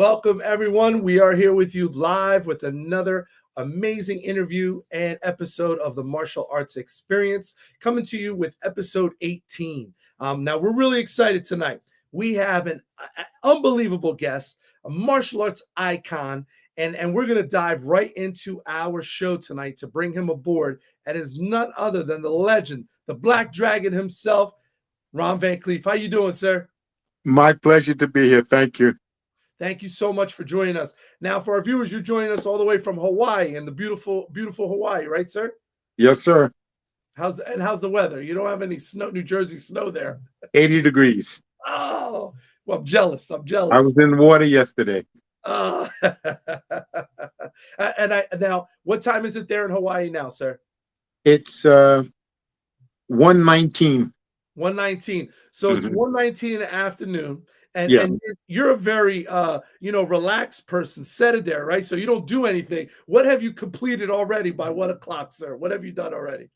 Welcome, everyone. We are here with you live with another amazing interview and episode of the Martial Arts Experience, coming to you with episode 18. Now, we're really excited tonight. We have an unbelievable guest, a martial arts icon, and we're going to dive right into our show tonight to bring him aboard. And is none other than the legend, the Black Dragon himself, Ron Van Clief. How you doing, sir? My pleasure to be here. Thank you. Thank you so much for joining us. Now, for our viewers, you're joining us all the way from Hawaii, and the beautiful, beautiful Hawaii, right, sir? Yes, sir. How's the weather? You don't have any snow, New Jersey snow there. 80 degrees. Oh, well, I'm jealous. I'm jealous. I was in water yesterday. Now, what time is it there in Hawaii now, sir? It's 1:19. 1:19. So it's 1:19 in the afternoon. And, Yeah. and you're a very, relaxed person, sedentary, right? So you don't do anything. What have you completed already by what o'clock, sir? What have you done already?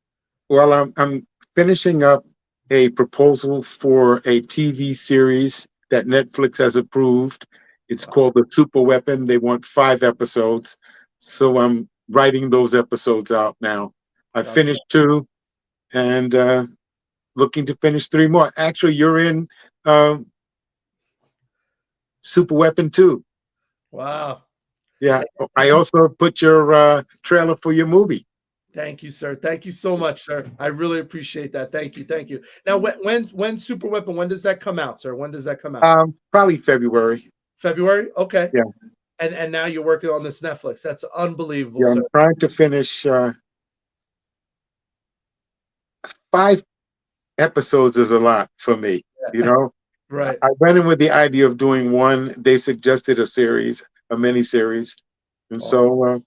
Well, I'm finishing up a proposal for a TV series that Netflix has approved. It's called The Super Weapon. They want 5 episodes. So I'm writing those episodes out now. I finished 2 and looking to finish 3 more. Actually, you're in Super Weapon 2. Wow. Yeah. I also put your trailer for your movie. Thank you, sir. Thank you so much, sir. I really appreciate that. Thank you. Thank you. Now, when Super Weapon, when does that come out, sir? When does that come out? Probably February. February? Okay. Yeah. And now you're working on this Netflix. That's unbelievable, Yeah, sir. I'm trying to finish 5 episodes is a lot for me, you know? Right. I went in with the idea of doing 1. They suggested a series, a mini series. And so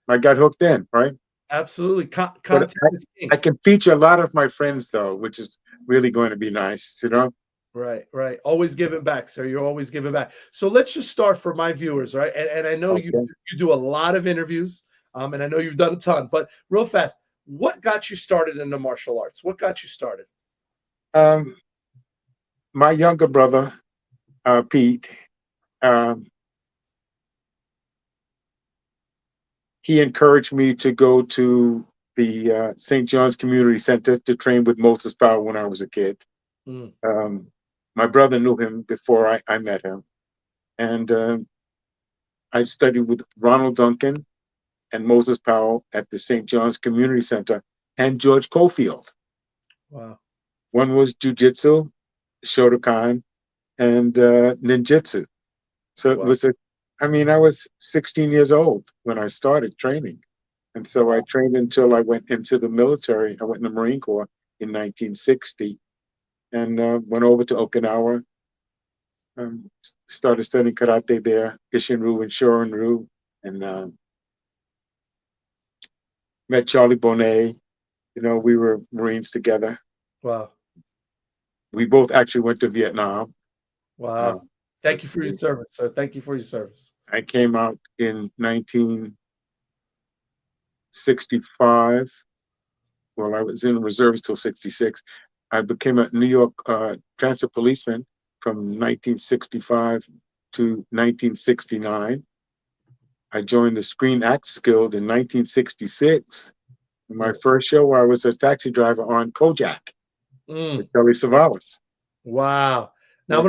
I got hooked in, right? Absolutely. Content is king. I can feature a lot of my friends, though, which is really going to be nice, you know? Right, right. Always giving back, sir. You're always giving back. So let's just start for my viewers, right? And I know you do a lot of interviews, and I know you've done a ton, but real fast, what got you started in the martial arts? What got you started? My younger brother, Pete, he encouraged me to go to the St. John's Community Center to train with Moses Powell when I was a kid. My brother knew him before I met him. And I studied with Ronald Duncan and Moses Powell at the St. John's Community Center and George Cofield. Wow. One was jiu-jitsu, Shotokan, and ninjutsu. So it was I was 16 years old when I started training. And so I trained until I went into the military. I went in the Marine Corps in 1960 and went over to Okinawa. Started studying karate there, Ishinryu and Shorin-ryu, and met Charlie Bonet. You know, we were Marines together. Wow. We both actually went to Vietnam. Wow. Thank you for your service, sir. Thank you for your service. I came out in 1965. Well, I was in the reserves till 66. I became a New York transit policeman from 1965 to 1969. I joined the Screen Actors Guild in 1966. In my first show, I was a taxi driver on Kojak with Kelly Savalas. Wow. Now I'm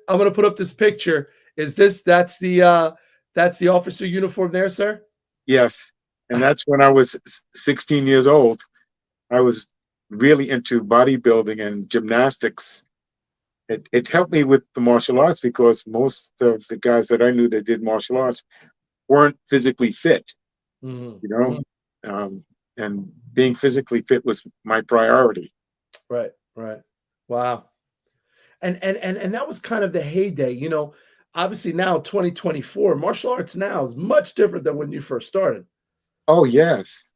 gonna put up this picture. That's the officer uniform there, sir? Yes. And that's when I was 16 years old. I was really into bodybuilding and gymnastics. It helped me with the martial arts because most of the guys that I knew that did martial arts weren't physically fit, you know, and being physically fit was my priority. Right, right. Wow. And that was kind of the heyday, you know. Obviously now 2024, martial arts now is much different than when you first started. Oh yes.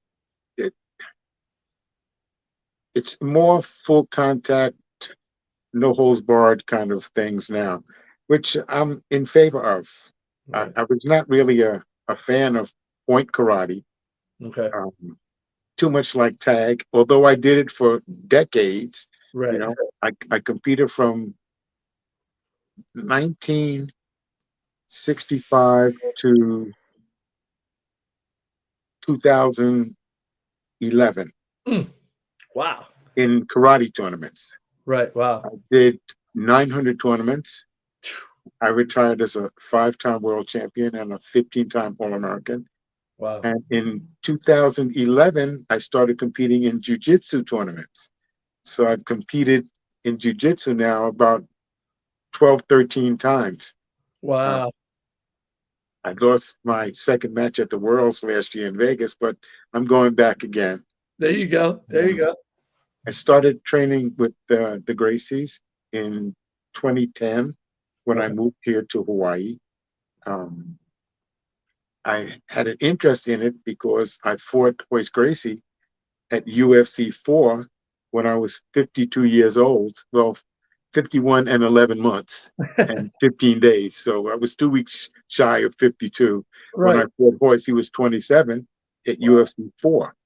It's more full contact, no holds barred kind of things now, which I'm in favor of. Right. I was not really a fan of point karate. Okay. Too much like tag, although I did it for decades. Right. You know, I competed from 19 '65 to 2011 Mm. Wow. in karate tournaments. Right. I Wow. did 900 tournaments. I retired as a 5-time world champion and a 15-time All-American. Wow. And in 2011, I started competing in jiu-jitsu tournaments. So I've competed in jiu-jitsu now about 12, 13 times. Uh, Wow. I lost my second match at the Worlds last year in Vegas, but I'm going back again. There you go. There you Um, go. I started training with the Gracies in 2010 when I Okay. moved here to Hawaii. Um, I had an interest in it because I fought Royce Gracie at UFC 4 when I was 52 years old. Well, 51 and 11 months and 15 days. So I was 2 weeks shy of 52 when I Right. fought Royce. He was 27 at Wow. UFC 4.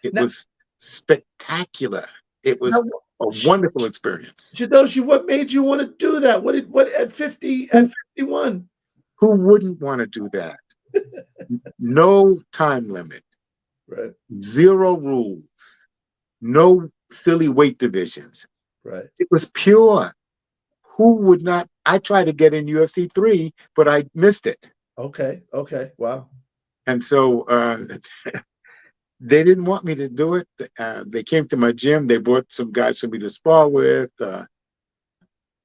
It Now, was spectacular. It was now, a wonderful experience. Shidoshi, what made you want to do that? What at 50, at Who, 51? who wouldn't want to do that? No time limit, Right. zero rules, no silly weight divisions. Right. It was pure. Who would not? I tried to get in UFC 3, but I missed it. Okay. Okay. Wow. And so they didn't want me to do it. They came to my gym. They brought some guys for me to spar with.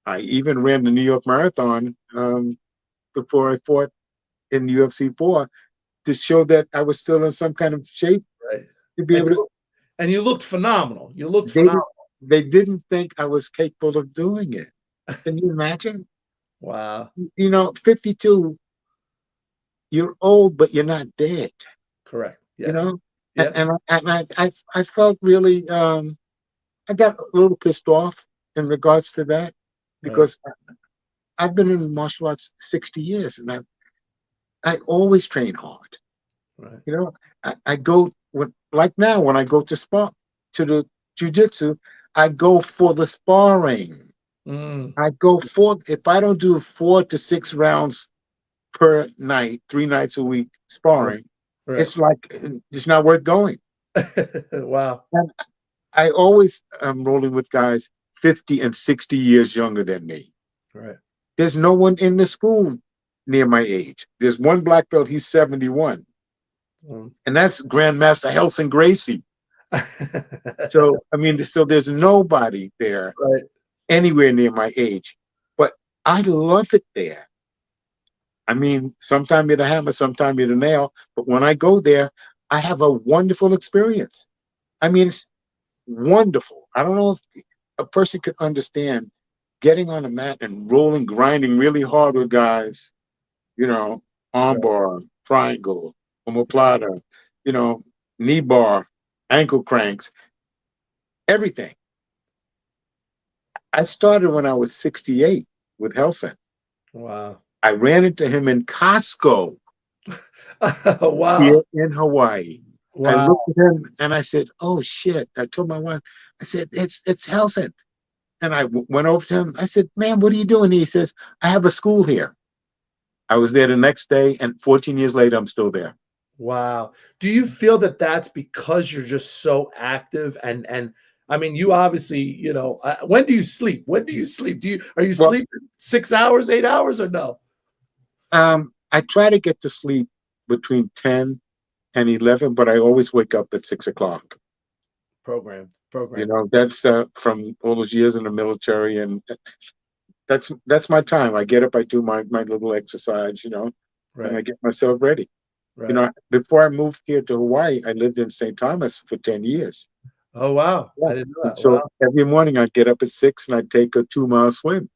I even ran the New York Marathon before I fought in UFC 4 to show that I was still in some kind of shape Right. to be And able to. you looked phenomenal. You looked They did, phenomenal. they didn't think I was capable of doing it. Can you imagine? Wow. 52, you're old, but you're not dead. Correct. You Yes. know, and, Yeah. I felt really I got a little pissed off in regards to that Right. because I've been in martial arts 60 years and I always train hard. Right. You know, I go like now when I go to spar to the jujitsu, I go for the sparring. Mm. I go for if I don't do 4 to 6 rounds per night, 3 nights a week Right. sparring, Right. it's like it's not worth going. Wow. And I always am rolling with guys 50 and 60 years younger than me. Right. There's no one in the school near my age. There's one black belt, he's 71. Mm. And that's Grandmaster Helson Gracie. So, I mean, so there's nobody there Right. anywhere near my age. But I love it there. I mean, sometimes you're the hammer, sometimes you're the nail. But when I go there, I have a wonderful experience. I mean, it's wonderful. I don't know if a person could understand getting on a mat and rolling, grinding really hard with guys, you know, arm Right. bar, triangle, omoplata, you know, knee bar, ankle cranks, everything. I started when I was 68 with Helson. Wow. I ran into him in Costco Wow. here in Hawaii. I Wow. looked at him and I said, "Oh shit!" I told my wife, I said, "It's Helson." And I went over to him. I said, "Man, what are you doing?" He says, "I have a school here." I was there the next day, and 14 years later, I'm still there. Wow. Do you feel that that's because you're just so active and I mean, you obviously, when do you sleep? When do you sleep? Are you Well, sleeping 6 hours, 8 hours, or no? I try to get to sleep between 10 and 11, but I always wake up at 6 o'clock. Programmed. That's from all those years in the military, and that's my time. I get up, I do my little exercise, and Right. I get myself ready. Right. Before I moved here to Hawaii, I lived in St. Thomas for 10 years. Oh, wow. Yeah. I didn't know And that. so Wow. every morning I'd get up at 6 and I'd take a 2-mile swim.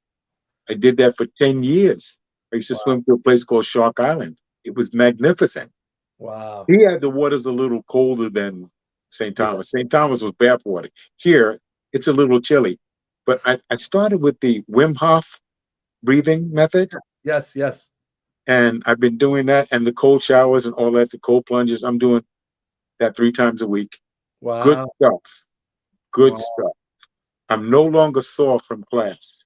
I did that for 10 years. I used to Wow. swim to a place called Shark Island. It was magnificent. Wow. Here, the water's a little colder than St. Yeah. Thomas. St. Thomas was bathwater. Here, it's a little chilly. But I started with the Wim Hof breathing method, Yes, yes. and I've been doing that and the cold showers and all that, the cold plunges. I'm doing that 3 times a week. Good Wow. stuff. Good Wow. stuff. I'm no longer sore from class.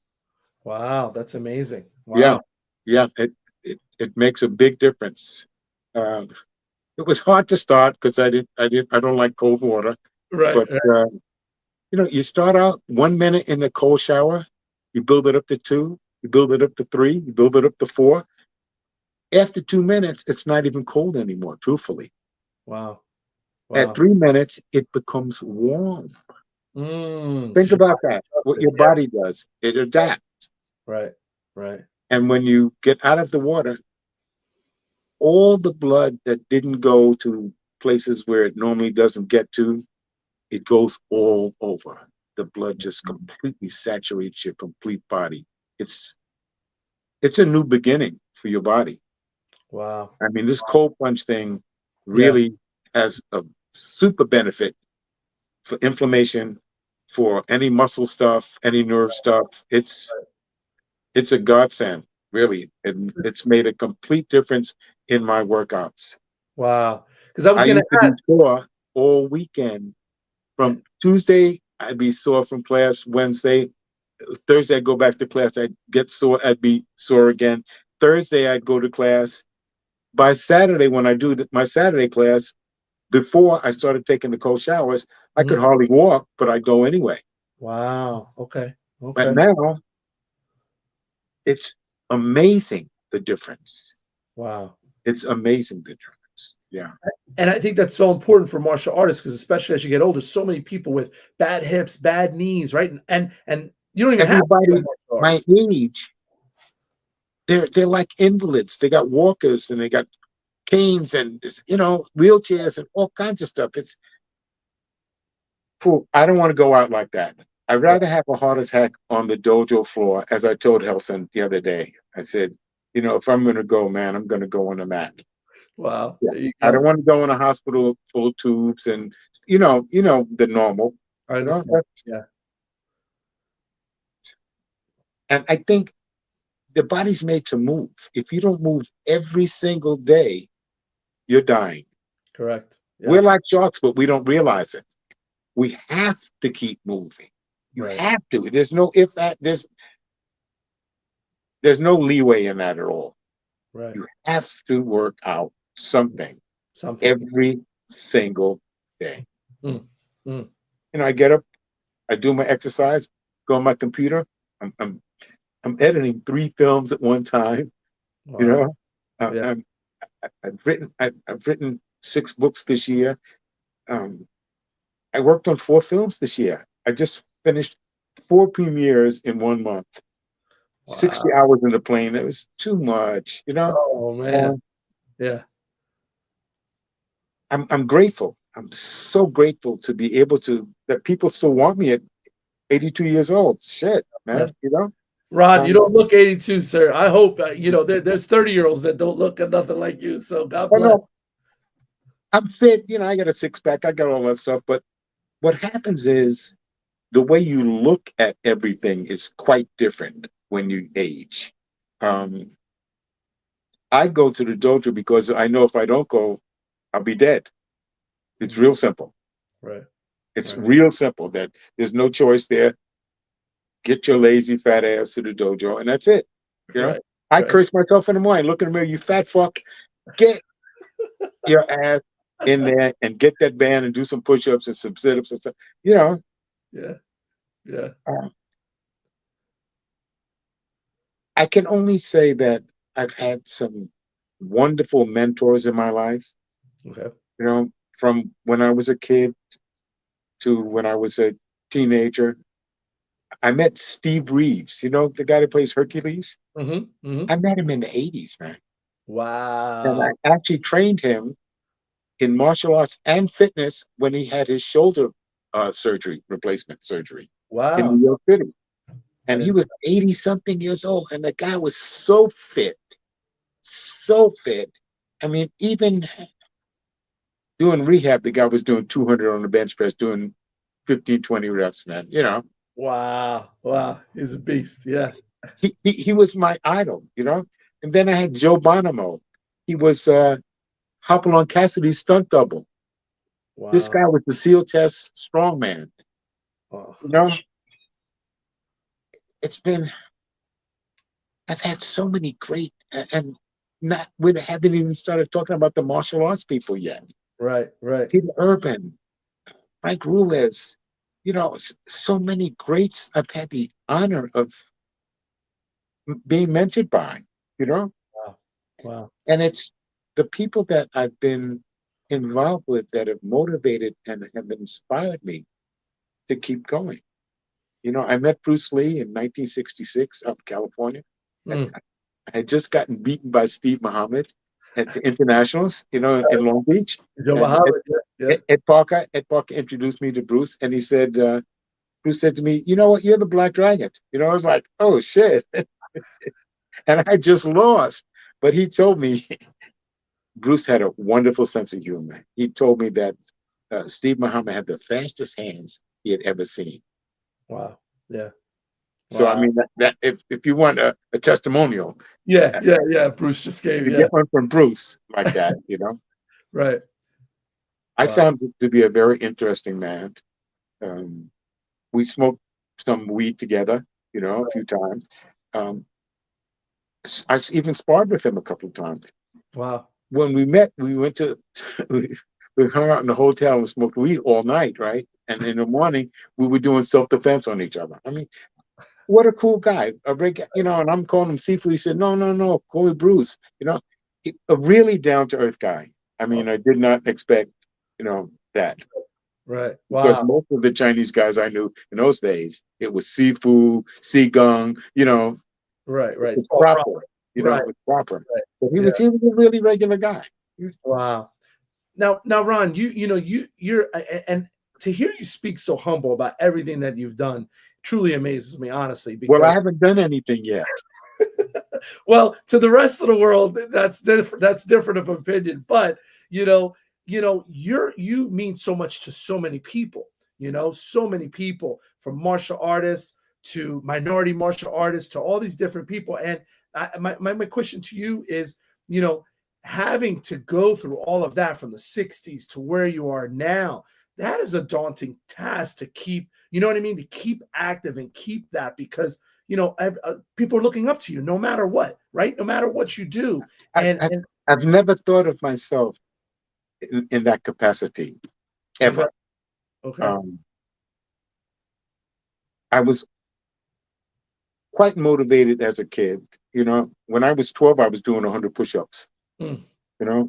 Wow. That's amazing. Yeah, Wow. yeah. it makes a big difference. Uh, it was hard to start because I don't like cold water, Right. but you start out 1 minute in the cold shower, you build it up to 2, you build it up to 3, you build it up to 4. After 2 minutes, it's not even cold anymore, truthfully. Wow. At Wow. 3 minutes, it becomes warm. Mm. Think about that. What your Yeah. body does, it adapts. Right. Right. And when you get out of the water, all the blood that didn't go to places where it normally doesn't get to, it goes all over. The blood just completely saturates your complete body. It's it's a new beginning for your body. Wow. I mean, this cold plunge thing Yeah. really has a super benefit for inflammation, for any muscle stuff, any nerve stuff. It's a godsend, really. And it's made a complete difference in my workouts. Wow. Because I was I going to used to be ask. sore all weekend. Yeah. From Tuesday, I'd be sore from class. Wednesday, Thursday, I'd go back to class. I'd get sore. I'd be sore again. Thursday, I'd go to class. By Saturday, when I do my Saturday class, before I started taking the cold showers, I Mhm. could hardly walk, but I'd go anyway. Wow. Okay. But Okay. now it's amazing the difference. Wow. It's amazing the difference. Yeah. And I think that's so important for martial artists because especially as you get older, so many people with bad hips, bad knees, right? And you don't even have to be a Everybody martial my artist. age, they're like invalids. They got walkers and they got canes and wheelchairs and all kinds of stuff. It's cool. I don't want to go out like that. I'd Right. rather have a heart attack on the dojo floor, as I told Helson the other day. I said, if I'm going to go, man, I'm going to go on the mat. Wow. Yeah. There you I don't go. want to go in a hospital full of tubes and the normal. I You know, understand. that's, Yeah. and I think the body's made to move. If you don't move every single day, you're dying. Correct. We're Yes. like sharks, but we don't realize it. We have to keep moving. You Right. have to. There's no if that. There's no leeway in that at all. Right. You have to work out something Something. every single day. Mm. Mm. I get up, I do my exercise, go on my computer. I'm editing 3 films at one time. You Wow. know, uh, Yeah. I'm, I've written 6 books this year. Um, I worked on 4 films this year. I just finished 4 premieres in 1 month. 60 Wow. hours in the plane. It was too much. Oh man. And Yeah. I'm grateful. I'm so grateful to be able to that people still want me at 82 years old. Shit, Yes. man. Ron, you Um, don't look 82, sir. I hope there's 30-year-olds that don't look at nothing like you. So God I bless. know I'm fit. I got a 6 pack. I got all that stuff. But what happens is the way you look at everything is quite different when you age. Um, I go to the dojo because I know if I don't go, I'll be dead. It's Mhm. real simple. Right. It's Right. real simple that there's no choice there. Get your lazy fat ass to the dojo, and that's it. You know, Right. I Right. curse myself in the morning. Look in the mirror, you fat fuck. Get your ass in there and get that band and do some push-ups and some sit-ups and stuff. You know, Yeah. Yeah. uh, I can only say that I've had some wonderful mentors in my life. Okay. From when I was a kid to when I was a teenager. I met Steve Reeves, the guy that plays Hercules. Mhm. Mhm. I met him in the 80s, man. And Wow. I actually trained him in martial arts and fitness when he had his shoulder replacement surgery in Wow. New York City. I And he didn't. was 80 something years old. And the guy was so fit, so fit. I mean, even doing rehab, the guy was doing 200 on the bench press, doing 15, 20 reps, man. Wow. Wow. He's a beast. Yeah. He was my idol. And then I had Joe Bonomo. He was Hopalong Cassidy's stunt double. This Wow. guy was the SEAL test strongman. Oh, You know, it's been I've had so many great and we haven't even started talking about the martial arts people yet. Right. Right. Peter Urban, Frank Ruiz, so many greats I've had the honor of being mentored by, you know, Wow. Wow. and it's the people that I've been involved with that have motivated and have inspired me to keep going. I met Bruce Lee in 1966 up in California. I, Mm. I had just gotten beaten by Steve Muhammad at the internationals, in Long Beach. Joe And Muhammad. Yeah. Ed Parker introduced me to Bruce, and he said, Bruce said to me, "You know what? You're the Black Dragon." I was like, "Oh shit!" And I just lost. But he told me Bruce had a wonderful sense of humor. He told me that Steve Muhammad had the fastest hands he had ever seen. Wow. Yeah. So I Wow. mean that if you want a testimonial, Yeah. uh, Yeah. Yeah. Bruce just gave. to Yeah. get one from Bruce like that, Right. I Wow. found him to be a very interesting man. Um, we smoked some weed together, a few times. Um, I even sparred with him a couple of times. Wow. When we met, we went to we hung out in the hotel and smoked weed all night, right? And in the morning, we were doing self-defense on each other. I mean, what a cool guy. And I'm calling him Seafood. He said, no, no, no, call me Bruce. A really down-to-earth guy. I Oh, mean, I did not expect, that. right. Because Wow. most of the Chinese guys I knew in those days, it was Sifu, Sigung, Right. it Right. was All proper. proper, Right. it was proper. Right. But he Yeah. was a really regular guy. Wow. Now, Ron, you're and to hear you speak so humble about everything that you've done truly amazes me, honestly. Well, Because I haven't done anything yet. well, to the rest of the world, that's different. That's different of opinion. But you mean so much to so many people. So many people, from martial artists to minority martial artists to all these different people. And my question to you is, having to go through all of that from the 60s to where you are now, that is a daunting task to keep, you know what I mean? To keep active and keep that, because people are looking up to you no matter what, right? No matter what you do. I, And I, I've never thought of myself in that capacity okay, ever. okay. Um, I was quite motivated as a kid. When I was 12, I was doing 100 push-ups. Mm,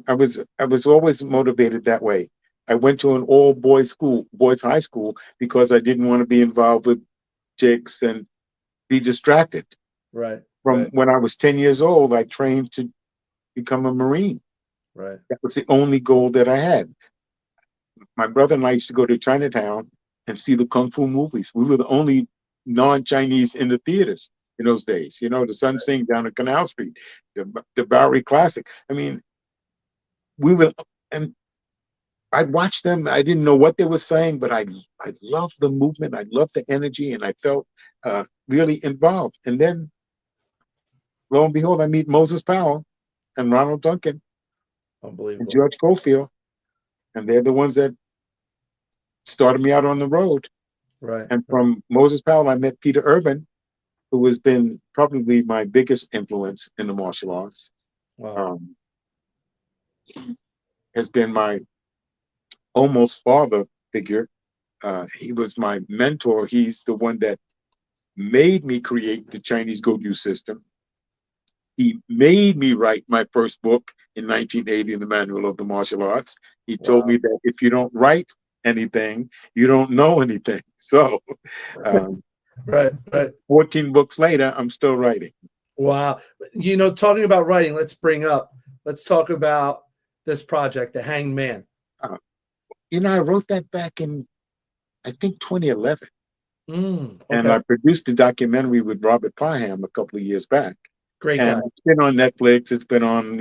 I was always motivated that way. I went to an all boys school, boys high school, because I didn't want to be involved with chicks and be distracted. right, From right, when I was 10 years old, I trained to become a Marine. right. That was the only goal that I had. My brother and I used to go to Chinatown and see the Kung Fu movies. We were the only non-Chinese in the theaters in those days. The Sun Sing down at Canal Street, the Bowery Classic. I mean, we were, and I watched them. I didn't know what they were saying, but I loved the movement. I loved the energy, and I felt really involved. And then, lo and behold, I meet Moses Powell and Ronald Duncan and Unbelievable. George Cofield, and they're the ones that started me out on the road. Right, And right. from Moses Powell, I met Peter Urban, who has been probably my biggest influence in the martial arts. Wow. Um, has been my almost father figure. He was my mentor. He's the one that made me create the Chinese Goju system. He made me write my first book in 1980 in the Manual of the Martial Arts. He told Wow. me that if you don't write anything, you don't know anything. So, um, Right, right. 14 books later, I'm still writing. Wow. Talking about writing, let's talk about this project, The Hanged Man. Uh, I wrote that back in, I think, 2011. And Okay. I produced the documentary with Robert Parham a couple of years back. Great guy. And it's been on Netflix. It's been on,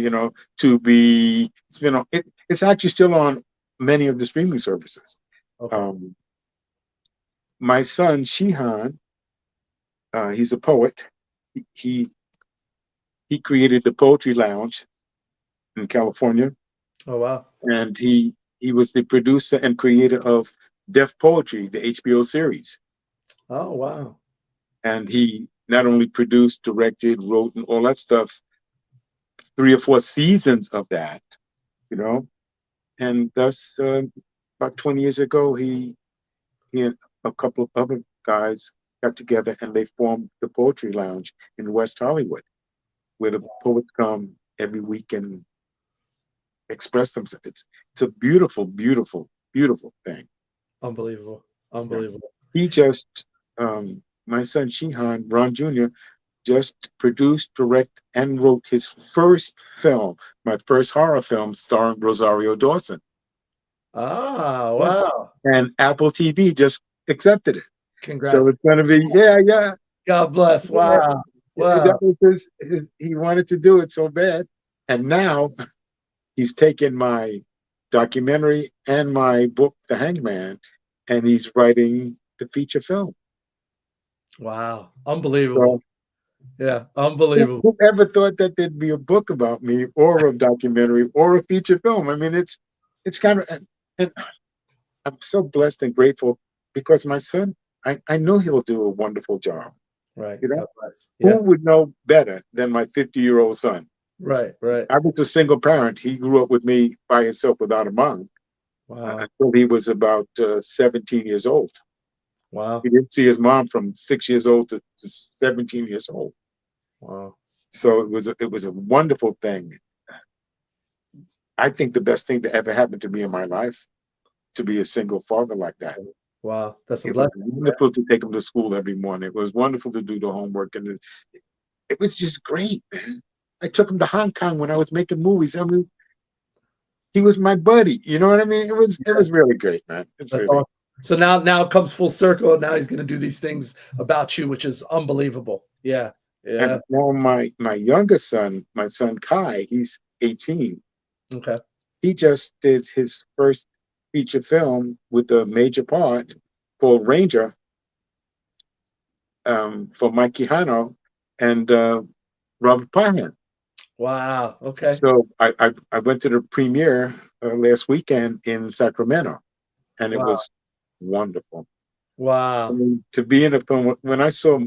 Tubi. It's been on. It's actually still on many of the streaming services. Okay. My son Shihan, he's a poet. He he created the Poetry Lounge in California, Oh, wow. and he was the producer and creator of Def Poetry, the HBO series. Oh, wow. And he not only produced, directed, wrote, and all that stuff 3 or 4 seasons of that, you know. And thus, about 20 years ago, he and a couple of other guys got together and they formed the Poetry Lounge in West Hollywood, where the poets come every week and express themselves. It's a beautiful, beautiful, beautiful thing. Unbelievable. Yeah. Unbelievable. He just, my son Shihan, Ron Jr., just produced, direct, and wrote his first film, my first horror film starring Rosario Dawson. Ah, Yeah. wow. And Apple TV just accepted it. So Congrats. it's going to be, yeah. God bless. Yeah. Wow. That Wow. was he wanted to do it so bad. And now he's taken my documentary and my book, The Hangman, and he's writing the feature film. Wow. Unbelievable. So Yeah. Unbelievable. whoever thought that there'd be a book about me or a documentary or a feature film? I mean, it's kind of, and I'm so blessed and grateful because my son, I know he'll do a wonderful job. Right. You know, God bless. who Yeah. would know better than my 50-year-old son? Right. Right. I was a single parent. He grew up with me by himself without a mom Wow. until he was about 17 years old. Wow. He didn't see his mom from 6 years old to 17 years old. Wow. So it was a wonderful thing. I think the best thing that ever happened to me in my life to be a single father like that. Wow. That's a It was blessing. wonderful to take him to school every morning. It was wonderful to do the homework, and it was just great, man. I took him to Hong Kong when I was making movies. I mean, he was my buddy. You know what I mean? It was really great, man. It's That's really. awesome. So now it comes full circle, and now he's going to do these things about you, which is unbelievable. Yeah. Yeah. And now my youngest son, my son Kai, he's 18. Okay. He just did his first feature film with a major part called Ranger, for Mikey Hano and Robert Parham. Wow. Okay. So I went to the premiere last weekend in Sacramento, and it Wow. was wonderful. I Wow. mean, to be in a film when I saw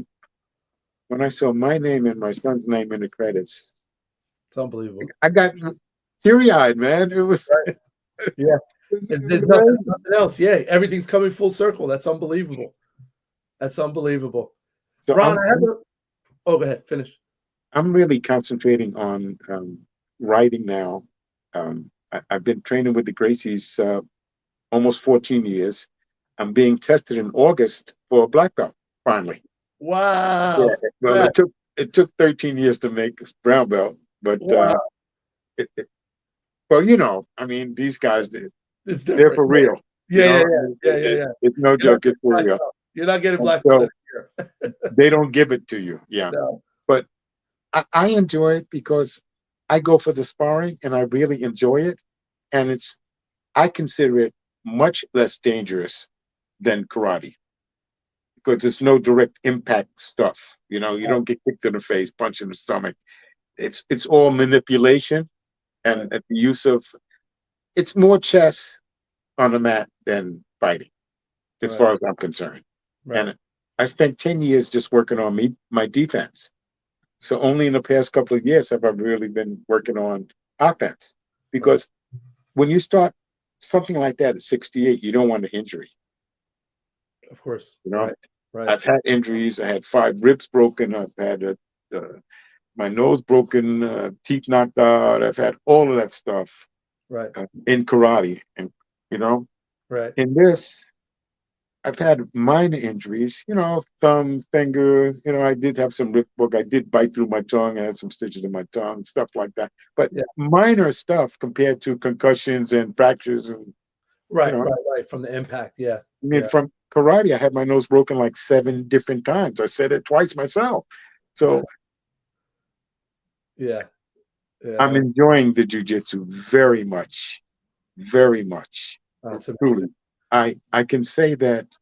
my name and my son's name in the credits, It's unbelievable. I got teary-eyed, man. It was, Right. Yeah. it was There's nothing amazing. else. Yeah. Everything's coming full circle. That's unbelievable. That's unbelievable. So Ron, I have a. Oh, go ahead. Finish. I'm really concentrating on writing now. I've been training with the Gracies almost 14 years. I'm being tested in August for a black belt finally. Yeah. Wow. Well, Right. it took 13 years to make brown belt, but Wow. well, you know, I mean, these guys It's they're different. for real. You Yeah. Yeah. know, Yeah. Yeah. Yeah. Yeah. it's no You're not joke. It's getting for black real. belt. You're not getting And black belt so here. they don't give it to you. Yeah, No. but I enjoy it because I go for the sparring and I really enjoy it, and I consider it much less dangerous than karate because it's no direct impact stuff. You know, you don't get kicked in the face, punched in the stomach. It's all manipulation Right. and the use of. It's more chess on the mat than fighting, as Right. far as I'm concerned. Right. And I spent 10 years just working on my defense. So only in the past couple of years have I really been working on offense. Right. Because when you start something like that at 68, you don't want an injury. Of course. You know, Right. Right. I've had injuries. I had 5 ribs broken. I've had my nose broken, teeth knocked out. I've had all of that stuff Right. in karate. And, you know, Right. in this, I've had minor injuries, you know, thumb, finger. You know, I did have some rip book. I did bite through my tongue. I had some stitches in my tongue, stuff like that. But Yeah. minor stuff compared to concussions and fractures. And, you Right. know, Right. Right. From the impact. Yeah. I mean, Yeah. from karate, I had my nose broken like 7 different times. I said it twice myself. So Yeah. I'm Yeah. enjoying the jujitsu very much, very much. That's Truly, amazing. I can say that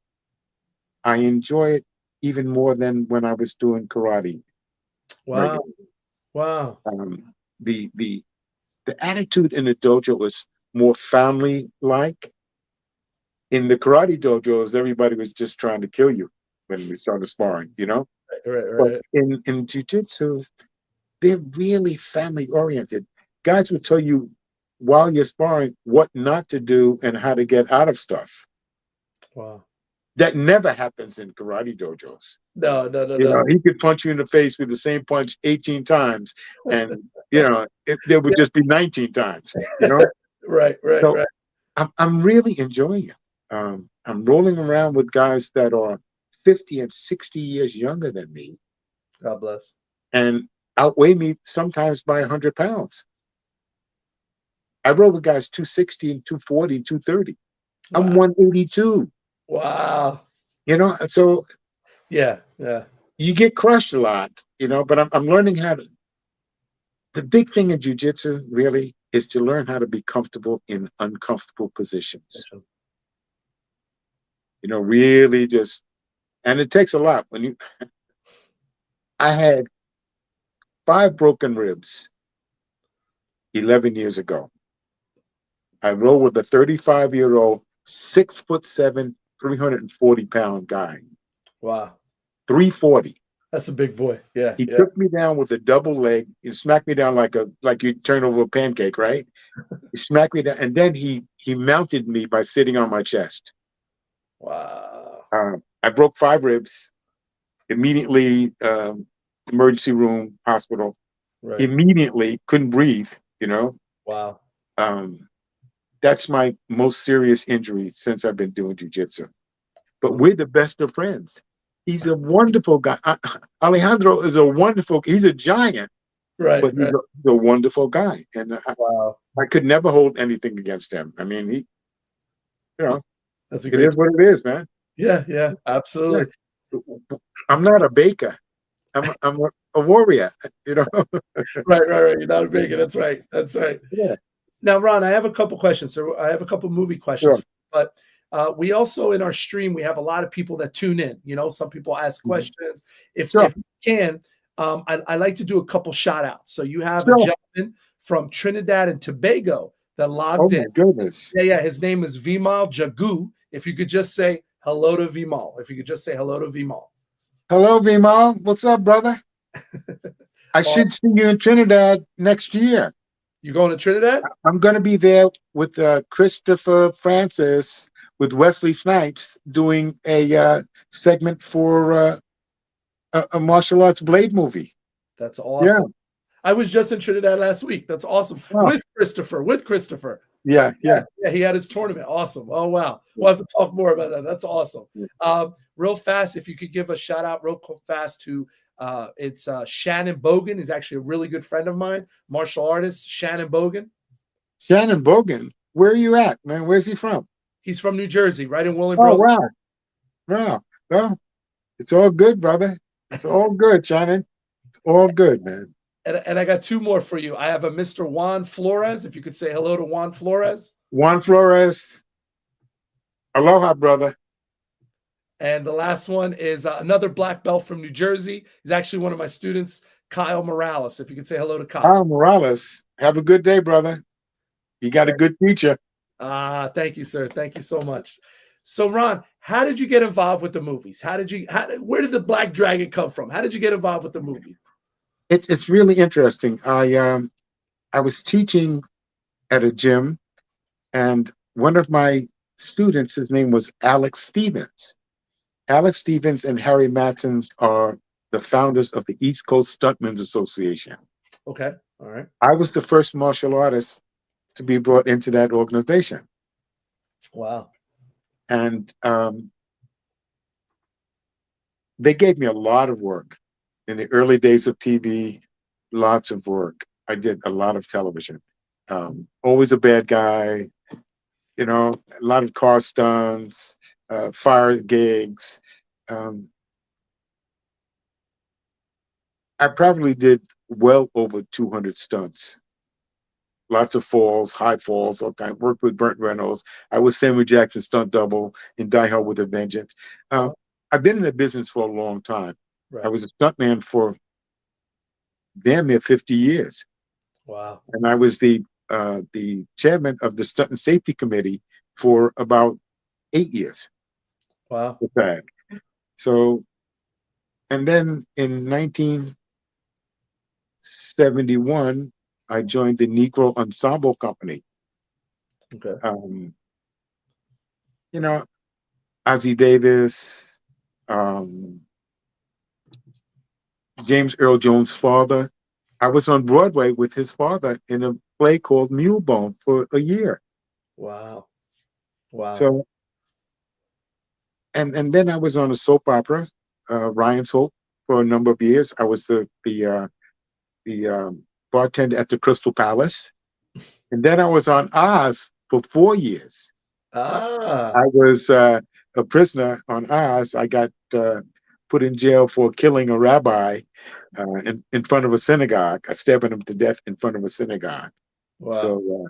I enjoy it even more than when I was doing karate Wow. regularly. Wow. Um, the attitude in the dojo was more family like. In the karate dojos, everybody was just trying to kill you when we started sparring, you know. Right. But Right. in jujitsu, they're really family oriented. Guys will tell you while you're sparring what not to do and how to get out of stuff. Wow. That never happens in karate dojos. No, no, no, You no. know, he could punch you in the face with the same punch 18 times, and there would just be 19 times. You know, Right, right, so right. I'm really enjoying it. I'm rolling around with guys that are 50 and 60 years younger than me, God bless. and outweigh me sometimes by 100 pounds. I roll with guys 260 and 240, 230. I'm Wow. 182. Wow. So Yeah, yeah. you get crushed a lot, but I'm learning how to. The big thing in jujitsu really is to learn how to be comfortable in uncomfortable positions. Really just, and it takes a lot. I had 5 broken ribs 11 years ago. I rolled with a 35-year-old, 6'7", 340-pound guy. Wow. 340. That's a big boy. Yeah, He yeah. took me down with a double leg. He smacked me down like you turn over a pancake, right? He smacked me down, and then he mounted me by sitting on my chest. Wow. I broke 5 ribs immediately. Emergency room, hospital. Right. Immediately couldn't breathe. Wow. Um, that's my most serious injury since I've been doing jujitsu. But Wow. we're the best of friends. He's a wonderful guy. Alejandro is a wonderful. He's a giant, Right, but right. he's a wonderful guy, and Wow. I could never hold anything against him. I mean, you know, That's a it great. is what it is, man. Yeah, yeah, absolutely. Yeah. I'm not a baker. I'm a warrior. Right, right, right. You're not a bigot. That's right. That's right. Yeah. Now, Ron, I have a couple questions. So I have a couple movie questions, Sure. but we also in our stream we have a lot of people that tune in. Some people ask Mhm. questions. If Sure. you can, I like to do a couple shout outs. So you have a Sure. gentleman from Trinidad and Tobago that Oh logged in. my goodness. Yeah, yeah. His name is Vimal Jagu. If you could just say hello to Vimal. If you could just say hello to Vimal. Hello, Vimal. What's up, brother? I Or should see you in Trinidad next year. you going to Trinidad? I'm going to be there with Christopher Francis with Wesley Snipes doing a segment for a martial arts blade movie. That's Yeah. awesome. I was just in Trinidad last week. That's awesome. Oh, With Christopher. With Christopher. yeah. Yeah. Yeah, he had his tournament. Awesome. Oh, wow. We'll have to talk more about that. That's awesome. Real fast, if you could give a shout out real fast to it's Shannon Bogan. He's actually a really good friend of mine, martial artist, Shannon Bogan. Shannon Bogan. Where are you at, man? Where's he from? He's from New Jersey, right in Oh, Willingboro. wow. Wow. Well, it's all good, brother. It's all good, Shannon. It's all good, man. And I got 2 more for you. I have a Mr. Juan Flores. If you could say hello to Juan Flores. Juan Flores. Aloha, brother. And the last one is another black belt from New Jersey. He's actually one of my students, Kyle Morales. If you could say hello to Kyle. Kyle Morales. Have a good day, brother. You got a good teacher. Thank you, sir. Thank you so much. So, Ron, how did you get involved with the movies? Where did the Black Dragon come from? How did you get involved with the movies? It's really interesting. I was teaching at a gym, and one of my students, his name was Alex Stevens. Alex Stevens and Harry Matsons are the founders of the East Coast Stuntmen's Association. Okay. All right. I was the first martial artist to be brought into that organization. Wow. And they gave me a lot of work. In the early days of TV, lots of work. I did a lot of television. Always a bad guy, a lot of car stunts, fire gigs. I probably did well over 200 stunts. Lots of falls, high falls, all kind. Worked with Burt Reynolds. I was Samuel Jackson stunt double in Die Hard with a Vengeance. I've been in the business for a long time. Right. I was a stuntman for damn near 50 years. Wow. And I was the chairman of the Stunt and Safety Committee for about 8 years. Wow. So, and then in 71, I joined the Negro Ensemble Company. Okay. You know, Ozzie Davis, um, James Earl Jones' father. I was on Broadway with his father in a play called Mulebone for a year. Wow. Wow. So, and then I was on a soap opera, Ryan's Hope, for a number of years. I was the bartender at the Crystal Palace, and then I was on Oz for 4 years. I Ah. was a prisoner on Oz. I got put in jail for killing a rabbi in front of a synagogue, stabbing him to death in front of a synagogue. Wow. So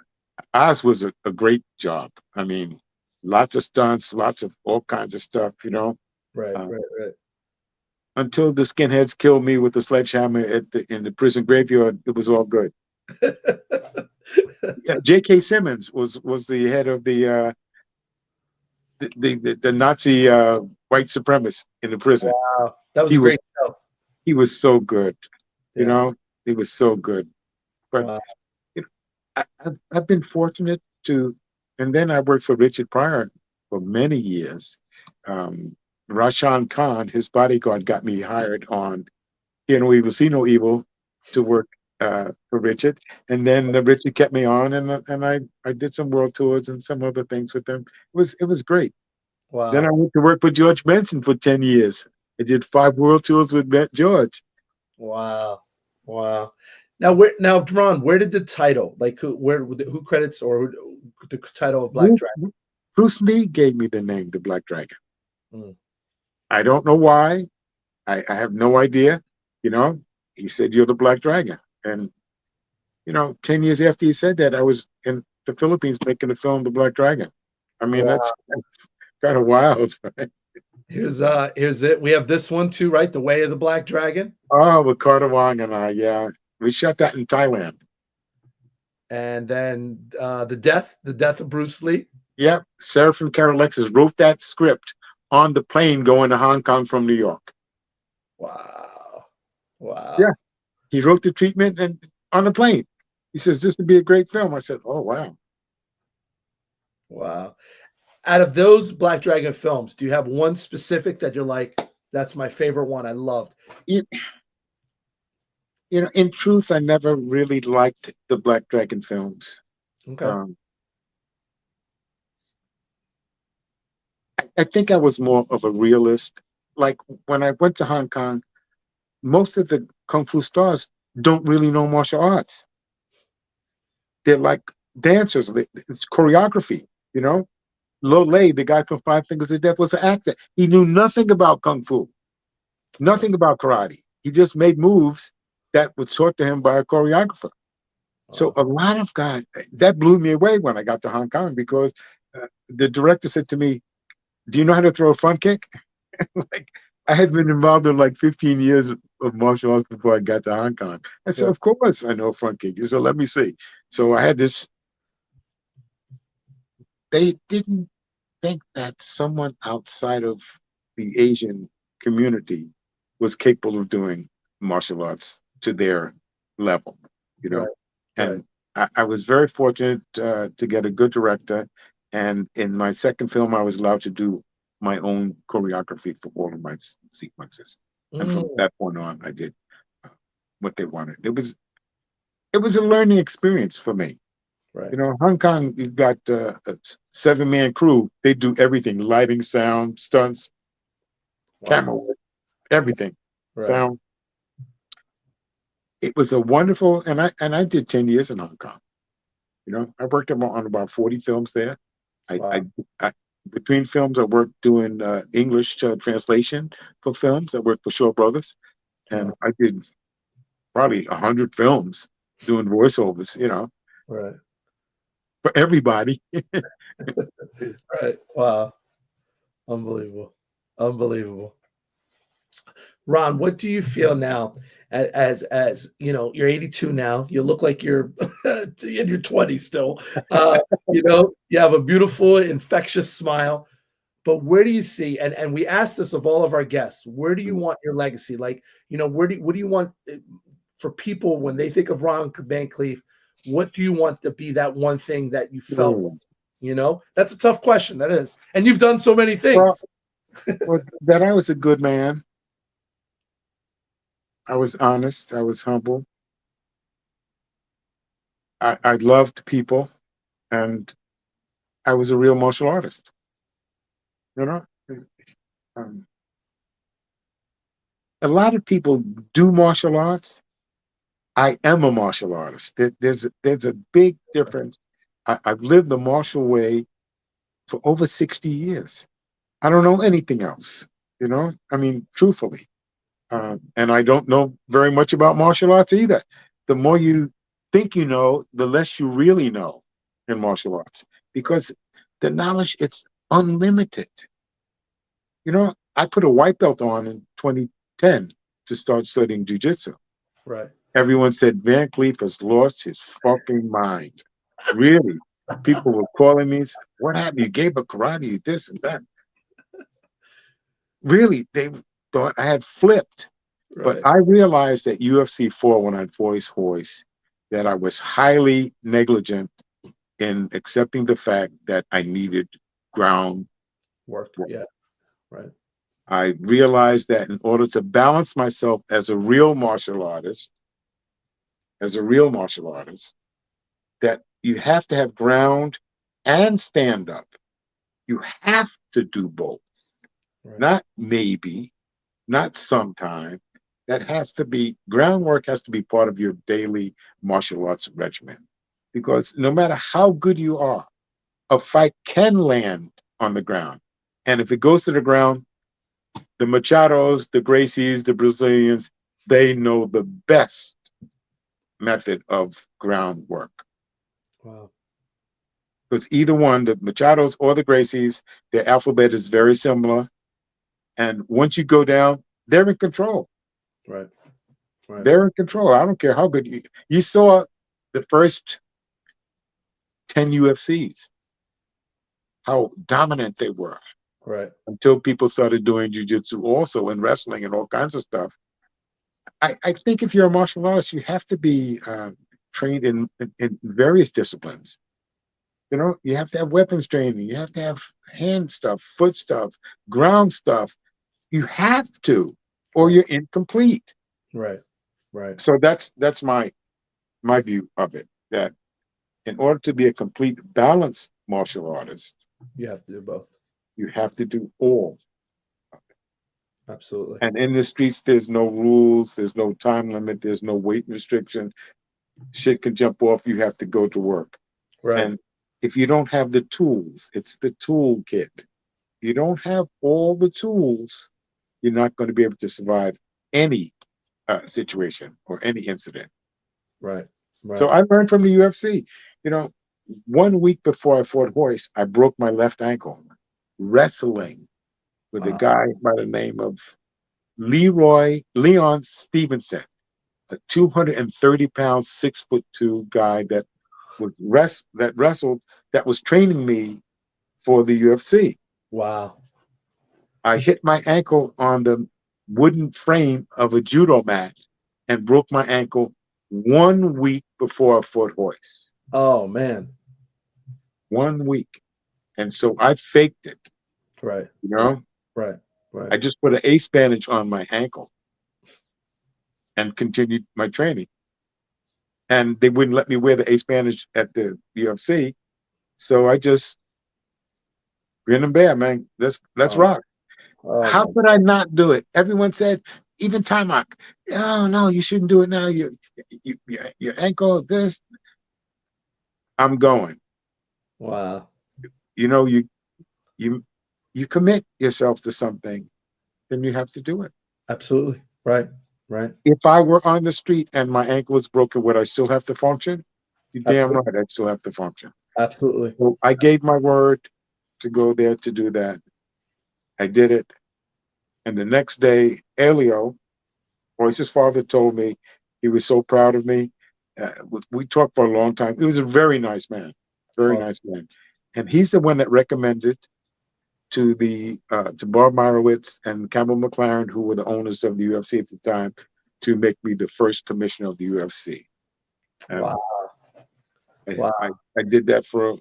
Oz was a great job. I mean, lots of stunts, lots of all kinds of stuff, you know. Right. Uh, Right. Right. until the skinheads killed me with a sledgehammer in the prison graveyard, it was all good. Yeah, J.K. Simmons was the head of the Nazi white supremacist in the prison. Wow. That was He a was great show. he was so good, you Yeah. know. He was so good. But Wow. you know, I've been fortunate to, and then I worked for Richard Pryor for many years. Um, Rashan Khan, his bodyguard, got me hired on Hear No Evil, See No Evil to work for Richard, and then Richard kept me on, and I did some world tours and some other things with them. It was great. Then I Wow. went to work for George Benson for 10 years. I did 5 world tours with George. Wow. Wow. Now, Ron, where did the title, like who credits or the title of Black Dragon? Bruce Lee gave me the name, the Black Dragon. Mm. I don't know why. I have no idea. You know, he said, "You're the Black Dragon." And, 10 years after he said that, I was in the Philippines making the film, The Black Dragon. I mean, Wow. that's kind of wild. Right? Here's it. We have this one too, right? The Way of the Black Dragon. Oh, with Carter Wong and I, yeah. We shot that in Thailand. And then the death of Bruce Lee. Yep. Seraphim Alexis wrote that script on the plane going to Hong Kong from New York. Wow. Yeah. Wow. He wrote the treatment and on the plane. He says, "This would be a great film." I said, "Oh, wow." Wow. Out of those Black Dragon films, do you have one specific that you're like, that's my favorite one? I loved. You, in truth, I never really liked the Black Dragon films. Okay. Um, I think I was more of a realist. Like when I went to Hong Kong, most of the Kung Fu stars don't really know martial arts. They're like dancers. It's choreography, you know? Lo Lei, the guy from Five Fingers of Death, was an actor. He knew nothing about Kung Fu, nothing about karate. He just made moves that was taught to him by a choreographer. So a lot of guys, that blew me away when I got to Hong Kong because the director said to me, "Do you know how to throw a front kick?" Like I had been involved in like 15 years of martial arts before I got to Hong Kong. I said, Yeah. "Of course I know front kick." He said, "Let me see." So I had this. They didn't think that someone outside of the Asian community was capable of doing martial arts to their level, you know. Right. Right. And I was very fortunate to get a good director. And in my second film, I was allowed to do my own choreography for all of my sequences. And from Mm, that point on, I did uh, what they wanted. It was a learning experience for me. right. Hong Kong, you've got a 7-man crew. They do everything: lighting, sound, stunts, Wow. camera work, everything, Right. sound. It was a wonderful, and I did 10 years in Hong Kong. I worked on about 40 films there. I, I, Wow. I between films, I worked doing English translation for films. I worked for Shaw Brothers, and Wow. I did probably 100 films doing voiceovers. Right. For everybody. Right. Wow. Unbelievable. Unbelievable. Ron, what do you feel now as you're 82 now. You look like you're in your 20s still. You have a beautiful, infectious smile. But where do you see, and we ask this of all of our guests, where do you want your legacy? Like, what do you want for people when they think of Ron Van Clief, what do you want to be that one thing that you felt? Mm. You know, that's a tough question. That is, and you've done so many Well, things. well, that I was a good man. I was honest. I was humble. I loved people, and I was a real martial artist. You know, um, a lot of people do martial arts. I am a martial artist. There's a big difference. I've lived the martial way for over 60 years. I don't know anything else. You know, I mean, truthfully, and I don't know very much about martial arts either. The more you think you know, the less you really know in martial arts, because the knowledge, it's unlimited. You know, I put a white belt on in 2010 to start studying jiu-jitsu. Right. Everyone said Van Cleef has lost his fucking mind. Really. People were calling me, what happened? You gave up karate, you this and that. Really, they thought I had flipped. But Right. I realized at UFC 4 when I'd voice Hoist that I was highly negligent in accepting the fact that I needed ground Work. work. Yeah. Right. I realized that in order to balance myself as a real martial artist, that you have to have ground and stand up. You have to do both. Right. Not maybe, not sometime. That has to be, groundwork has to be part of your daily martial arts regimen. Because no matter how good you are, a fight can land on the ground. And if it goes to the ground, the Machados, the Gracies, the Brazilians, they know the best method of groundwork. Wow. Because either one, the Machados or the Gracies, their alphabet is very similar. And once you go down, they're in control. Right. Right. They're in control. I don't care how good you saw the first 10 UFCs, how dominant they were Right. until people started doing jujitsu also and wrestling and all kinds of stuff. I think if you're a martial artist, you have to be trained in various disciplines. You know, you have to have weapons training, you have to have hand stuff, foot stuff, ground stuff. You have to, or Right. you're incomplete. Right. Right. So that's my view of it. That in order to be a complete balanced martial artist, You have to do both. you have to do all. Absolutely. And in the streets, there's no rules, there's no time limit, there's no weight restriction. Shit can jump off, you have to go to work. Right. And if you don't have the tools, it's the toolkit. You don't have all the tools, you're not going to be able to survive any situation or any incident. Right. So Right. I learned from the UFC. You know, 1 week before I fought Hoist, I broke my left ankle wrestling with a Wow. guy by the name of Leon Stevenson, a 230-pound, 6'2" guy that wrestled, that was training me for the UFC. Wow. I hit my ankle on the wooden frame of a judo mat and broke my ankle 1 week before I fought Hoist. Oh man. 1 week. And so I faked it, Right. you know? Right. Right. I just put an ace bandage on my ankle and continued my training. And they wouldn't let me wear the ace bandage at the UFC. So I just grin and bear, man. Let's Oh, rock. oh How my. could I not do it? Everyone said, even Timak, no, you shouldn't do it now. Your ankle, this. I'm going. Wow. You know, you you commit yourself to something, then you have to do it. Absolutely. Right. Right. If I were on the street and my ankle was broken, would I still have to function? You're damn Absolutely. right, I'd still have to function. Absolutely. So I gave my word to go there to do that. I did it. And the next day, Elio, Royce's father, told me he was so proud of me. We talked for a long time. He was a very nice man, very Oh, nice man. And he's the one that recommended to the to Bob Meyerowitz and Campbell McLaren, who were the owners of the UFC at the time, to make me the first commissioner of the UFC. Wow. I, Wow. I did that for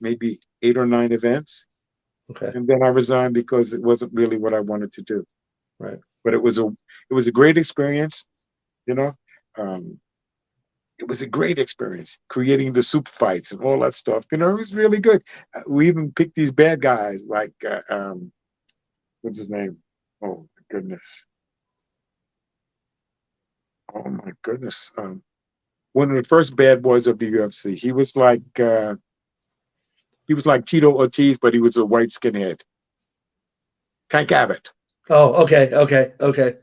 maybe 8 or 9 events, Okay. and then I resigned because it wasn't really what I wanted to do. Right. But it was a great experience, you know. Um, it was a great experience creating the super fights and all that stuff. You know, it was really good. We even picked these bad guys like what's his name? Oh my goodness! Oh my goodness! One of the first bad boys of the UFC. He was like Tito Ortiz, but he was a white skinhead. Tank Abbott. Oh, okay. Okay. Okay.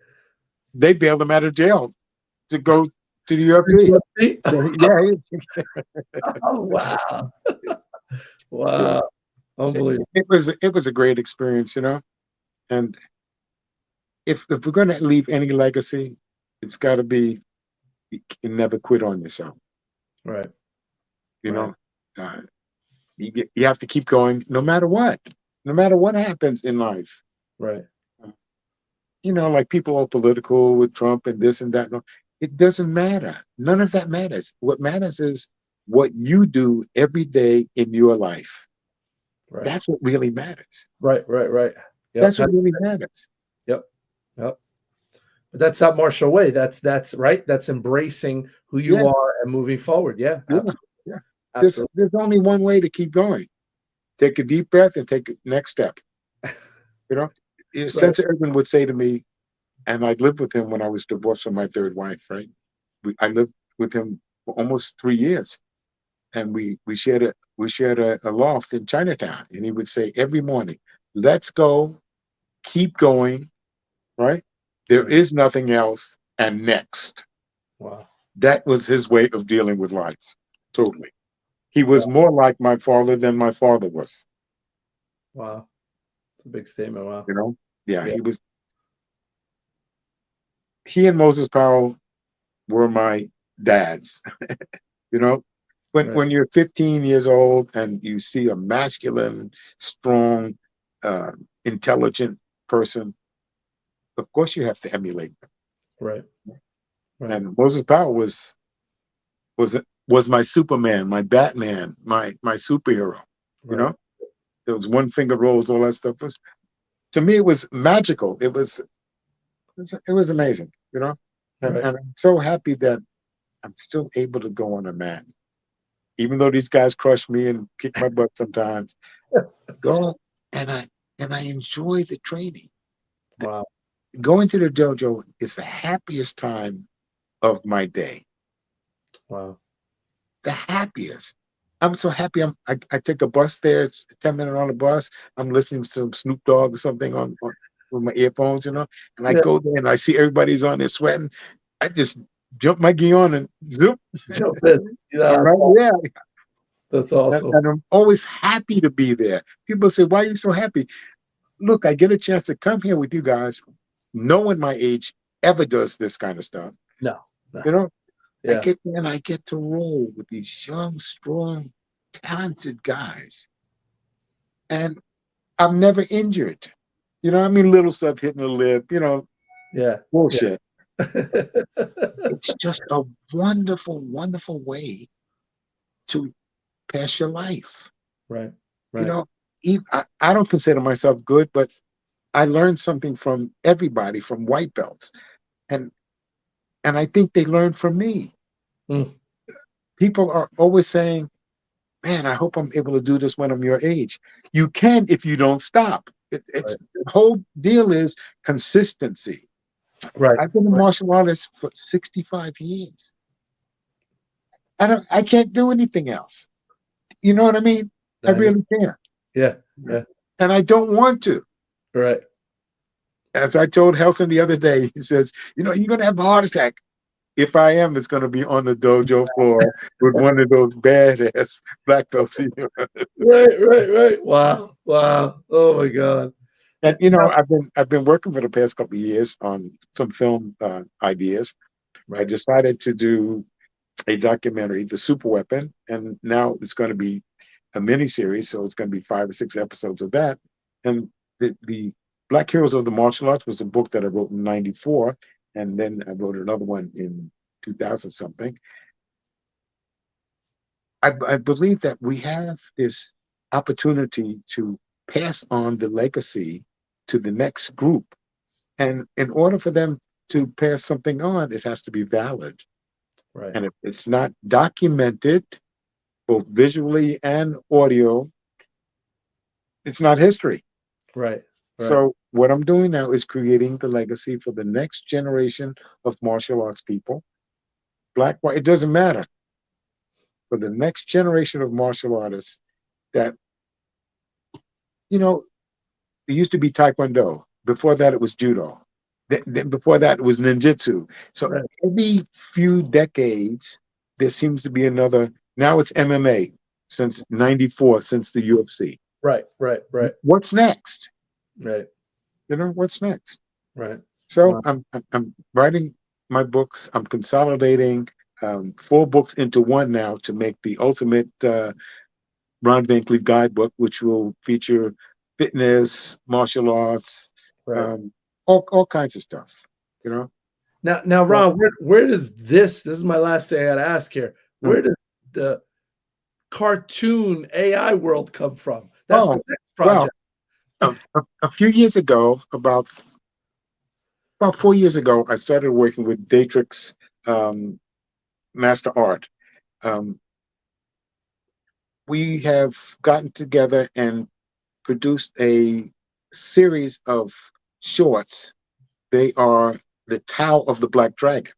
They bailed him out of jail to go to the UFC. So yeah, Oh, wow. yeah. Wow. Unbelievable. It was a great experience, you know. And if we're going to leave any legacy, it's got to be you can never quit on yourself. Right. You Right. know, uh, you have to keep going no matter what happens in life. Right. You know, like people are political with Trump and this and that. No, it doesn't matter. None of that matters. What matters is what you do every day in your life. Right. That's what really matters. Right. Right. Right. Yep. That's what really matters. Yep. Yep. But that's that martial way. That's right. That's embracing who you Yeah, are and moving forward. Yeah. yeah, Absolutely. yeah. Absolutely. There's only one way to keep going. Take a deep breath and take the next step. You know, Right. Sensei Irvin would say to me, and I lived with him when I was divorced from my third wife. Right, I lived with him for almost 3 years, and we shared a loft in Chinatown. And he would say every morning, "Let's go, keep going." Right, there Right. is nothing else, and next. Wow. That was his way of dealing with life. Totally. He was Wow. more like my father than my father was. Wow. It's a big statement. Wow. You know, yeah, Yeah. he and Moses Powell were my dads. You know, Right. when you're 15 years old and you see a masculine, strong, uh, intelligent person, of course you have to emulate them. Right. Right. And Moses Powell was was my Superman, my Batman, my superhero. You Right. know, there was one finger rolls, all that stuff was to me it was magical. It was amazing. You know, Right. and I'm so happy that I'm still able to go on a mat, even though these guys crush me and kick my butt sometimes. Go and I enjoy the training. Wow. Going to the dojo is the happiest time of my day. Wow. The happiest. I'm so happy. I take a bus there. It's a 10-minute on the bus. I'm listening to some Snoop Dogg or something on with my earphones, you know. And I Yeah. go there and I see everybody's on there sweating. I just jump my gi on and zoop. Jump in. All Yeah. right, yeah. That's awesome. And I'm always happy to be there. People say, "Why are you so happy?" Look, I get a chance to come here with you guys. No one my age ever does this kind of stuff. No. No. You know, I Yeah. get there and I get to roll with these young, strong, talented guys. And I'm never injured. You know, I mean, little stuff hitting the lip, you know, Yeah. bullshit. Yeah. It's just a wonderful, wonderful way to pass your life. Right. You Right. know, I don't consider myself good, but I learned something from everybody, from white belts. And and I think they learned from me. Mm. People are always saying, "Man, I hope I'm able to do this when I'm your age." You can if you don't stop. It's Right. the whole deal is consistency. Right. I've been a Right. martial artist for 65 years. I can't do anything else. You know what I mean? I I know. really can't. Yeah. Yeah. And I don't want to. Right. As I told Helson the other day, he says, "You know, you're gonna have a heart attack." If I am, it's going to be on the dojo floor with one of those badass black belts. Right. Right. Right. Wow. Wow. Oh my God. And you know, I've been working for the past couple of years on some film ideas. I Right. decided to do a documentary, The Super Weapon, and now it's going to be a mini series, so it's going to be 5 or 6 episodes of that. And the Black Heroes of the Martial Arts was a book that I wrote in '94, and then I wrote another one in 2000 something. I believe that we have this opportunity to pass on the legacy to the next group. And in order for them to pass something on, it has to be valid. Right. And if it's not documented, both visually and audio, it's not history. Right. Right. So what I'm doing now is creating the legacy for the next generation of martial arts people, black, white, it doesn't matter. For the next generation of martial artists that, you know, it used to be Taekwondo. Before that, it was Judo. Then before that, it was Ninjutsu. So Right. every few decades, there seems to be another. Now it's MMA since '94, since the UFC. Right. Right. Right. What's next? Right. You know, what's next? Right. So Wow. I'm writing my books. I'm consolidating 4 books into one now to make the ultimate Ron Van Clief guidebook, which will feature fitness, martial arts, Right. um, all kinds of stuff. You know. Now, So, Ron, where does this is my last thing I got to ask here. mm. Where does the cartoon AI world come from? That's the Oh next well, project. a few years ago, about 4 years ago, I started working with Datrix um, Master Art. Um, we have gotten together and produced a series of shorts. They are the Tao of the Black Dragon.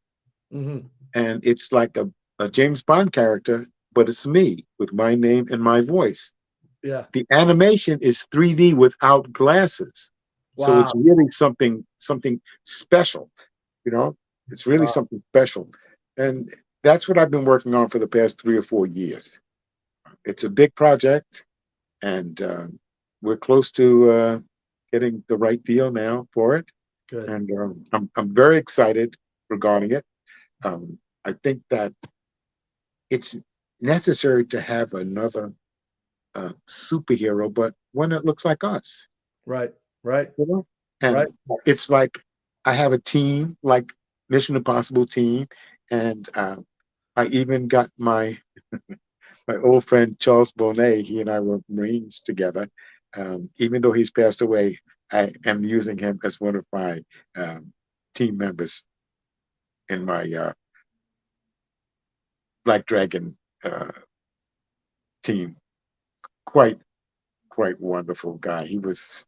Hmm. And it's like a James Bond character, but it's me with my name and my voice. Yeah. The animation is 3D without glasses. So it's Wow. really something special, you know? It's really Wow. something special. And that's what I've been working on for the past 3 or 4 years. It's a big project, and we're close to getting the right deal now for it. Good. And I'm very excited regarding it. I think that it's necessary to have another superhero, but one that looks like us, Right. Right. you know? Right. And it's like I have a team, like Mission Impossible team, and I even got my old friend Charles Bonnet. He and I were Marines together. Even though he's passed away, I am using him as one of my team members in my Black Dragon team. Quite quite wonderful guy. He was,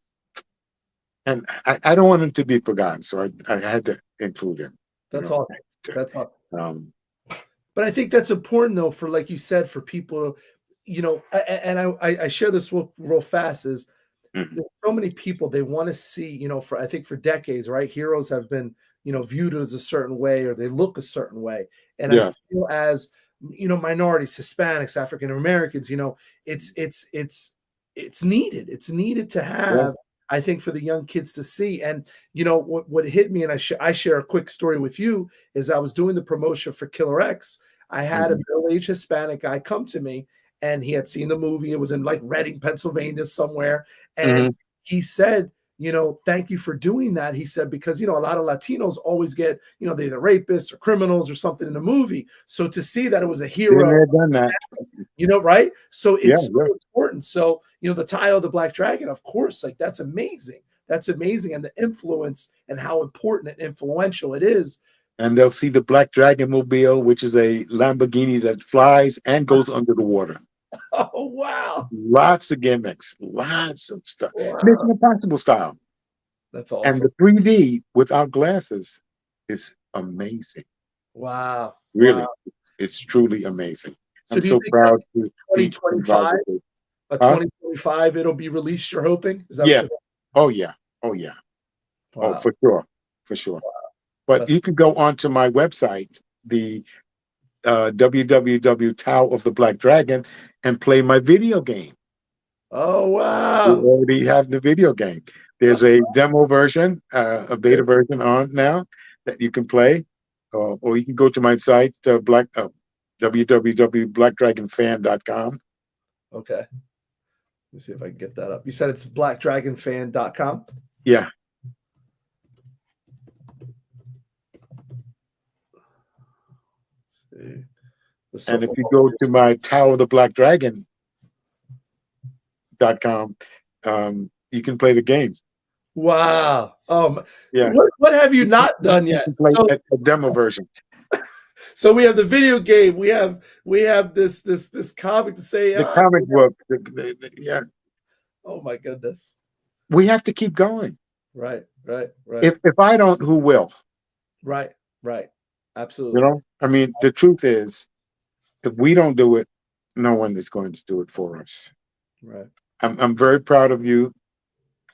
and I don't want him to be forgotten, so I had to include him. You That's know, awesome. That's awesome. um, But I think that's important though, for like you said, for people, and I share this real fast is mhm. there's so many people they want to see, for I think for decades, right? Heroes have been, viewed as a certain way or they look a certain way. And I Yeah, feel as, minorities, Hispanics, African Americans, it's it's it's it's needed. It's needed to yeah, have, I think, for the young kids to see. And what hit me, and I share a quick story with you, is I was doing the promotion for Killer X. I had a mhm, middle-aged Hispanic guy come to me and he had seen the movie. It was in like Reading, Pennsylvania, somewhere. And mhm. he said, thank you for doing that. He said, because, a lot of Latinos always get, they're the rapists or criminals or something in the movie. So to see that it was a Been hero, there, done that. right? So Yeah, it's yeah. so important. So, the tile of the Black Dragon, of course, like that's amazing. That's amazing. And the influence and how important and influential it is. And they'll see the Black Dragon Mobile, which is a Lamborghini that flies and goes under the water. Oh, wow. Lots of gimmicks, lots of stuff. Mission Wow. Impossible style. That's And awesome. the 3D without glasses is amazing. Wow. Wow. Really, it's truly amazing. So I'm do you so think that proud to be involved 2025, with it. a Huh? 2025, it'll be released, you're hoping? Is that what Yeah. you're Oh yeah. Oh yeah. Oh, Wow. for sure. For sure. But That's you can go onto my website, the www Tao of the Black Dragon, and play my video game. oh, We wow. already have the video game. There's a demo version, a beta version on now that you can play, or you can go to my site, www.blackdragonfan.com. Okay. Let me see if I can get that up. You said it's blackdragonfan.com? Yeah. See. And if you go to my Tower of the Black Dragon.com, you can play the game. Wow. Yeah. What have you not done yet? You can play a demo version. So we have the video game. We have this comic to say The comic book. Yeah. Oh my goodness. We have to keep going. Right. If I don't, who will? Right. Absolutely. You know, I mean, the truth is, if we don't do it, no one is going to do it for us. Right. I'm very proud of you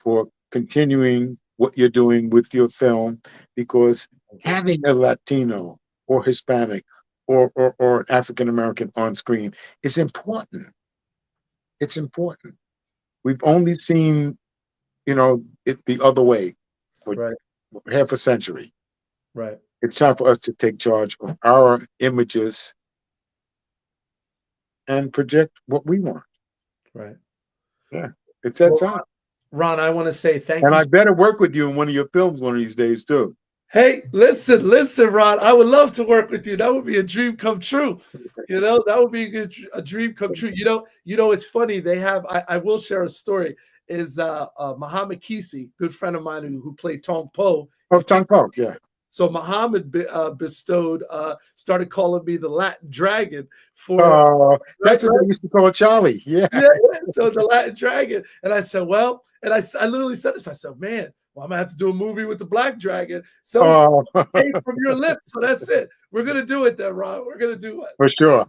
for continuing what you're doing with your film, because having a Latino or Hispanic or an African American on screen is important. It's important. We've only seen, it the other way for half a century. Right. It's time for us to take charge of our images and project what we want. Right. Yeah. It's that time. Ron, I want to say thank you. And I better work with you in one of your films one of these days too. Hey, listen, Ron. I would love to work with you. That would be a dream come true. That would be a dream come true. It's funny. They have. I will share a story. Is Muhammad Kisi, good friend of mine who played Tong Po. Oh, Tong Po, yeah. So Muhammad started calling me the Latin Dragon for. That's what they used to call Charlie. Yeah. So the Latin Dragon, and I said, well, and I literally said this. I said, man, well, I'm gonna have to do a movie with the Black Dragon. So came from your lips. So that's it. We're gonna do it then, Ron. We're gonna do it for sure.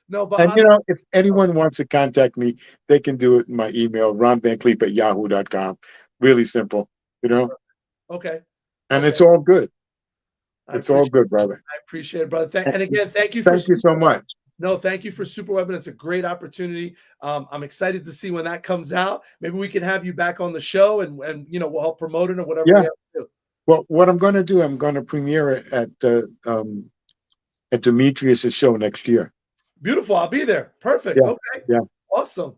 No, but if anyone wants to contact me, they can do it in my email, ronvancleef@yahoo.com. Really simple, Okay. And it's all good. It's all good, brother. I appreciate it, brother. And again, thank you. Thank you so much. No, thank you for Super Weapon. It's a great opportunity. I'm excited to see when that comes out. Maybe we can have you back on the show, and we'll help promote it or whatever we have to do. Well, what I'm going to do, I'm going to premiere it at Demetrius's show next year. Beautiful. I'll be there. Perfect. Yeah. Okay. Yeah. Awesome.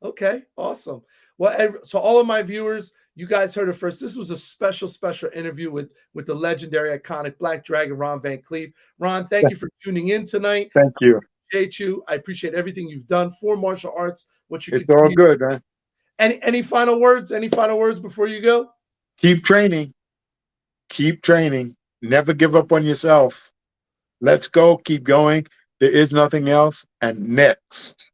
Okay. Awesome. Well, so all of my viewers, you guys heard it first. This was a special interview with the legendary, iconic Black Dragon, Ron Van Clief. Ron, thank you for tuning in tonight. Thank you. I appreciate you. I appreciate everything you've done for martial arts. It's all good, man. Any final words? Any final words before you go? Keep training. Keep training. Never give up on yourself. Let's go. Keep going. There is nothing else. And next.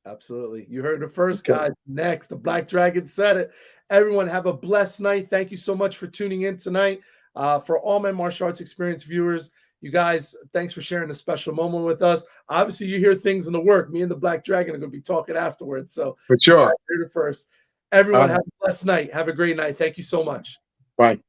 Absolutely. You heard it first, guys. Next. The Black Dragon said it. Everyone have a blessed night. Thank you so much for tuning in tonight. For all my martial arts experience viewers, you guys, thanks for sharing a special moment with us. Obviously, you hear things in the work. Me and the Black Dragon are going to be talking afterwards. So for sure. Heard it first. Everyone have a blessed night. Have a great night. Thank you so much. Bye.